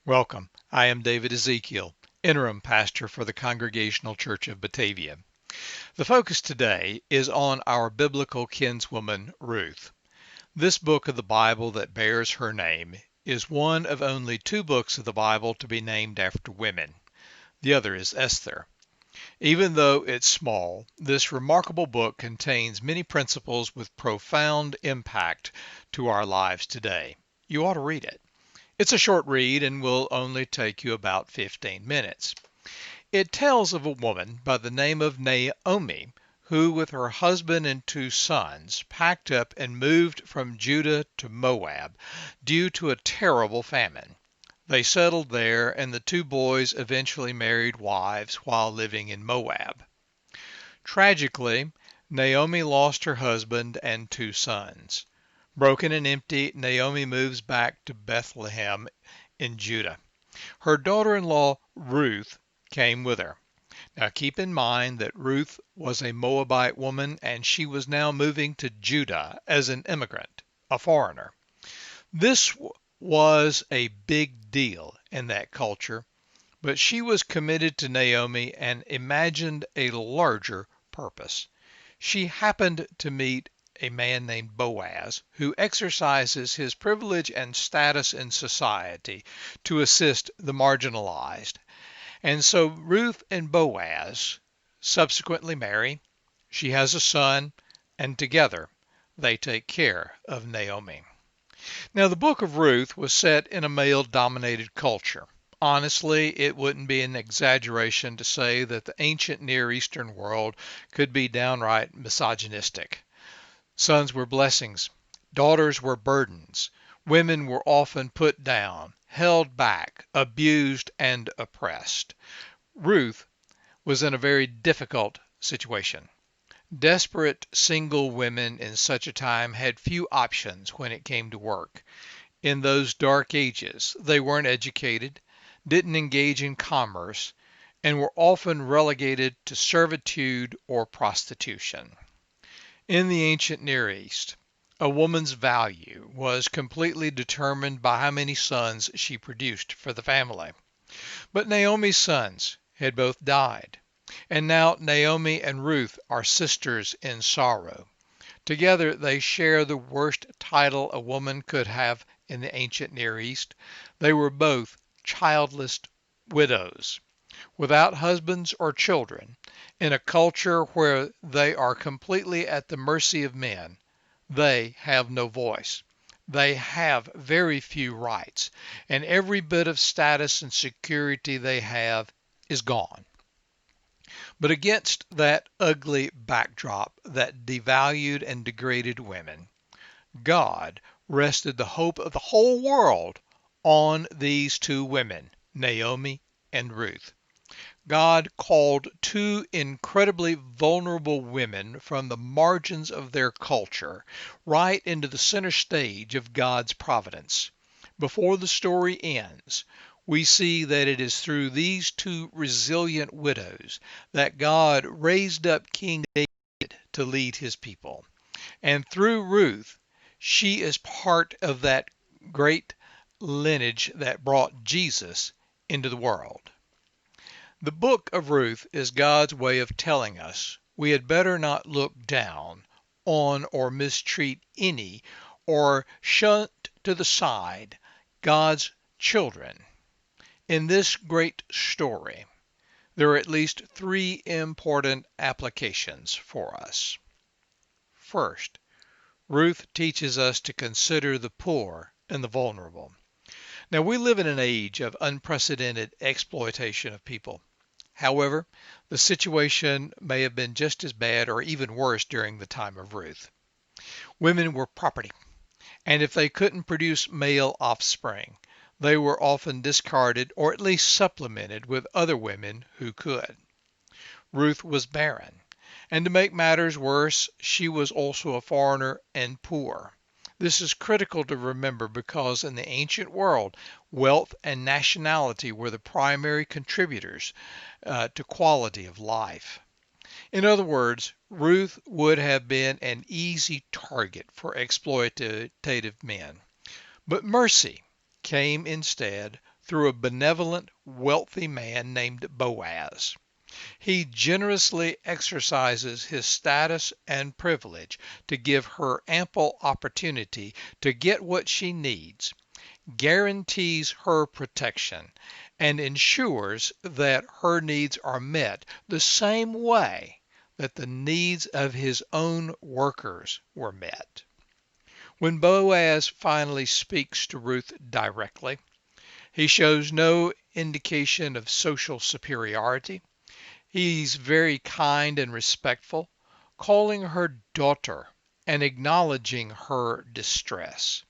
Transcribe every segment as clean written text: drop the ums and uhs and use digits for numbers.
Welcome. I am David Ezekiel, interim pastor for the Congregational Church of Batavia. The focus today is on our biblical kinswoman, Ruth. This book of the Bible that bears her name is one of only two books of the Bible to be named after women. The other is Esther. Even though it's small, this remarkable book contains many principles with profound impact to our lives today. You ought to read it. It's a short read and will only take you about 15 minutes. It tells of a woman by the name of Naomi, who with her husband and two sons packed up and moved from Judah to Moab due to a terrible famine. They settled there and the two boys eventually married wives while living in Moab. Tragically, Naomi lost her husband and two sons. Broken and empty, Naomi moves back to Bethlehem in Judah. Her daughter-in-law, Ruth, came with her. Now keep in mind that Ruth was a Moabite woman and she was now moving to Judah as an immigrant, a foreigner. This was a big deal in that culture, but she was committed to Naomi and imagined a larger purpose. She happened to meet a man named Boaz, who exercises his privilege and status in society to assist the marginalized. And so Ruth and Boaz subsequently marry. She has a son, and together they take care of Naomi. Now, the book of Ruth was set in a male-dominated culture. Honestly, it wouldn't be an exaggeration to say that the ancient Near Eastern world could be downright misogynistic. Sons were blessings. Daughters were burdens. Women were often put down, held back, abused, and oppressed. Ruth was in a very difficult situation. Desperate single women in such a time had few options when it came to work. In those dark ages, they weren't educated, didn't engage in commerce, and were often relegated to servitude or prostitution. In the ancient Near East, a woman's value was completely determined by how many sons she produced for the family. But Naomi's sons had both died, and now Naomi and Ruth are sisters in sorrow. Together they share the worst title a woman could have in the ancient Near East. They were both childless widows, without husbands or children, in a culture where they are completely at the mercy of men. They have no voice. They have very few rights, and every bit of status and security they have is gone. But against that ugly backdrop that devalued and degraded women, God rested the hope of the whole world on these two women, Naomi and Ruth. God called two incredibly vulnerable women from the margins of their culture right into the center stage of God's providence. Before the story ends, we see that it is through these two resilient widows that God raised up King David to lead his people. And through Ruth, she is part of that great lineage that brought Jesus into the world. The book of Ruth is God's way of telling us we had better not look down on or mistreat any or shunt to the side God's children. In this great story, there are at least three important applications for us. First, Ruth teaches us to consider the poor and the vulnerable. Now, we live in an age of unprecedented exploitation of people. However, the situation may have been just as bad or even worse during the time of Ruth. Women were property, and if they couldn't produce male offspring, they were often discarded or at least supplemented with other women who could. Ruth was barren, and to make matters worse, she was also a foreigner and poor. This is critical to remember because in the ancient world, wealth and nationality were the primary contributors to quality of life. In other words, Ruth would have been an easy target for exploitative men. But mercy came instead through a benevolent, wealthy man named Boaz. He generously exercises his status and privilege to give her ample opportunity to get what she needs, guarantees her protection, and ensures that her needs are met the same way that the needs of his own workers were met. When Boaz finally speaks to Ruth directly, he shows no indication of social superiority. He's very kind and respectful, calling her daughter and acknowledging her distress.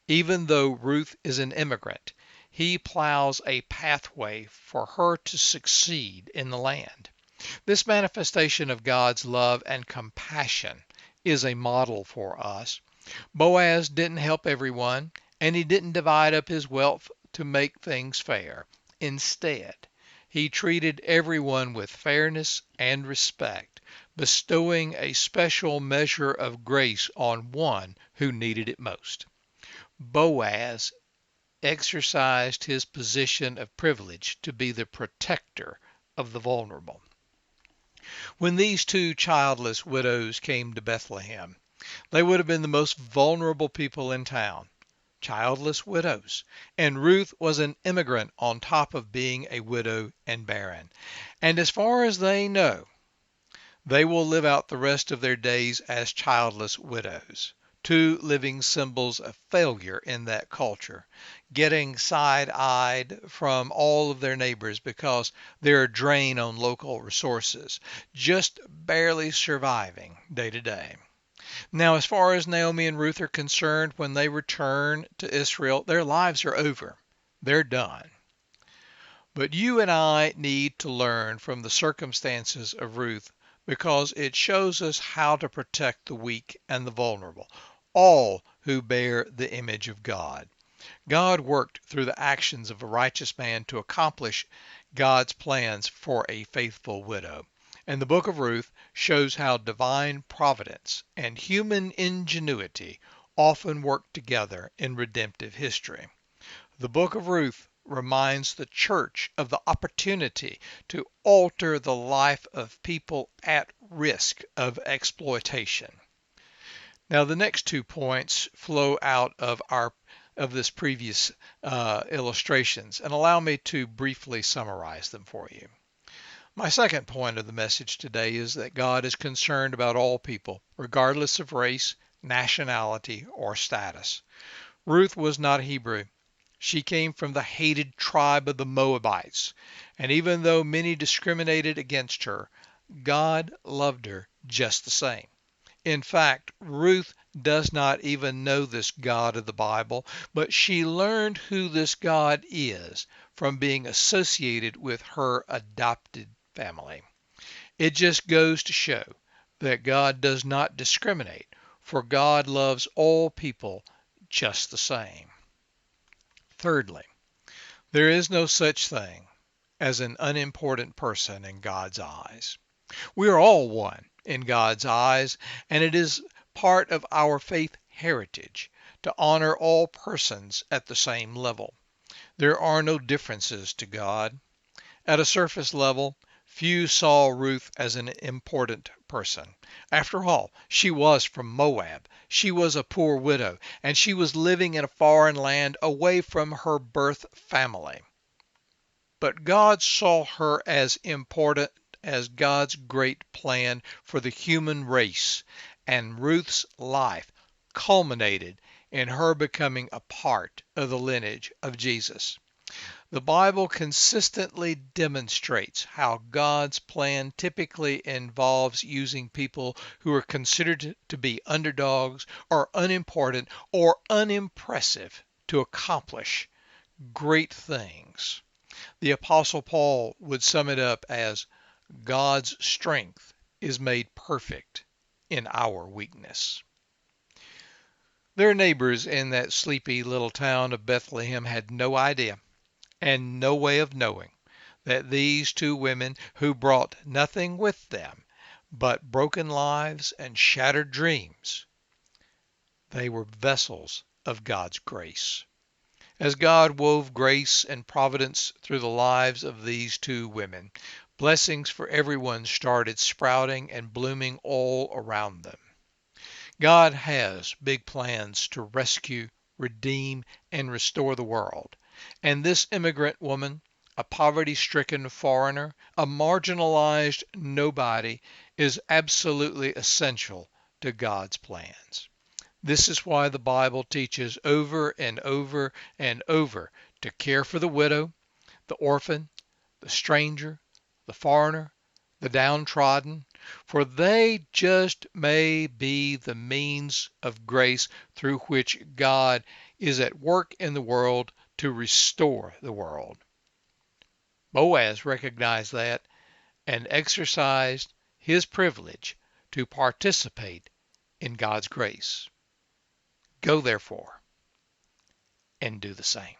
Even though Ruth is an immigrant, he plows a pathway for her to succeed in the land. This manifestation of God's love and compassion is a model for us. Boaz didn't help everyone, and he didn't divide up his wealth to make things fair. Instead, he treated everyone with fairness and respect, bestowing a special measure of grace on one who needed it most. Boaz exercised his position of privilege to be the protector of the vulnerable. When these two childless widows came to Bethlehem, they would have been the most vulnerable people in town, childless widows. And Ruth was an immigrant on top of being a widow and barren. And as far as they know, they will live out the rest of their days as childless widows, two living symbols of failure in that culture, getting side-eyed from all of their neighbors because they're a drain on local resources, just barely surviving day to day. Now, as far as Naomi and Ruth are concerned, when they return to Israel, their lives are over. They're done. But you and I need to learn from the circumstances of Ruth because it shows us how to protect the weak and the vulnerable, all who bear the image of God. God worked through the actions of a righteous man to accomplish God's plans for a faithful widow. And the book of Ruth shows how divine providence and human ingenuity often work together in redemptive history. The book of Ruth reminds the church of the opportunity to alter the life of people at risk of exploitation. Now, the next 2 points flow out of this previous illustrations, and allow me to briefly summarize them for you. My second point of the message today is that God is concerned about all people, regardless of race, nationality, or status. Ruth was not Hebrew. She came from the hated tribe of the Moabites, and even though many discriminated against her, God loved her just the same. In fact, Ruth does not even know this God of the Bible, but she learned who this God is from being associated with her adopted family. It just goes to show that God does not discriminate, for God loves all people just the same. Thirdly, there is no such thing as an unimportant person in God's eyes. We are all one in God's eyes, and it is part of our faith heritage to honor all persons at the same level. There are no differences to God. At a surface level, few saw Ruth as an important person. After all, she was from Moab. She was a poor widow, and she was living in a foreign land away from her birth family. But God saw her as important as God's great plan for the human race, and Ruth's life culminated in her becoming a part of the lineage of Jesus. The Bible consistently demonstrates how God's plan typically involves using people who are considered to be underdogs or unimportant or unimpressive to accomplish great things. The Apostle Paul would sum it up as God's strength is made perfect in our weakness. Their neighbors in that sleepy little town of Bethlehem had no idea and no way of knowing that these two women who brought nothing with them but broken lives and shattered dreams, they were vessels of God's grace. As God wove grace and providence through the lives of these two women, blessings for everyone started sprouting and blooming all around them. God has big plans to rescue, redeem, and restore the world. And this immigrant woman, a poverty-stricken foreigner, a marginalized nobody, is absolutely essential to God's plans. This is why the Bible teaches over and over and over to care for the widow, the orphan, the stranger, the foreigner, the downtrodden, for they just may be the means of grace through which God is at work in the world to restore the world. Boaz recognized that and exercised his privilege to participate in God's grace. Go therefore and do the same.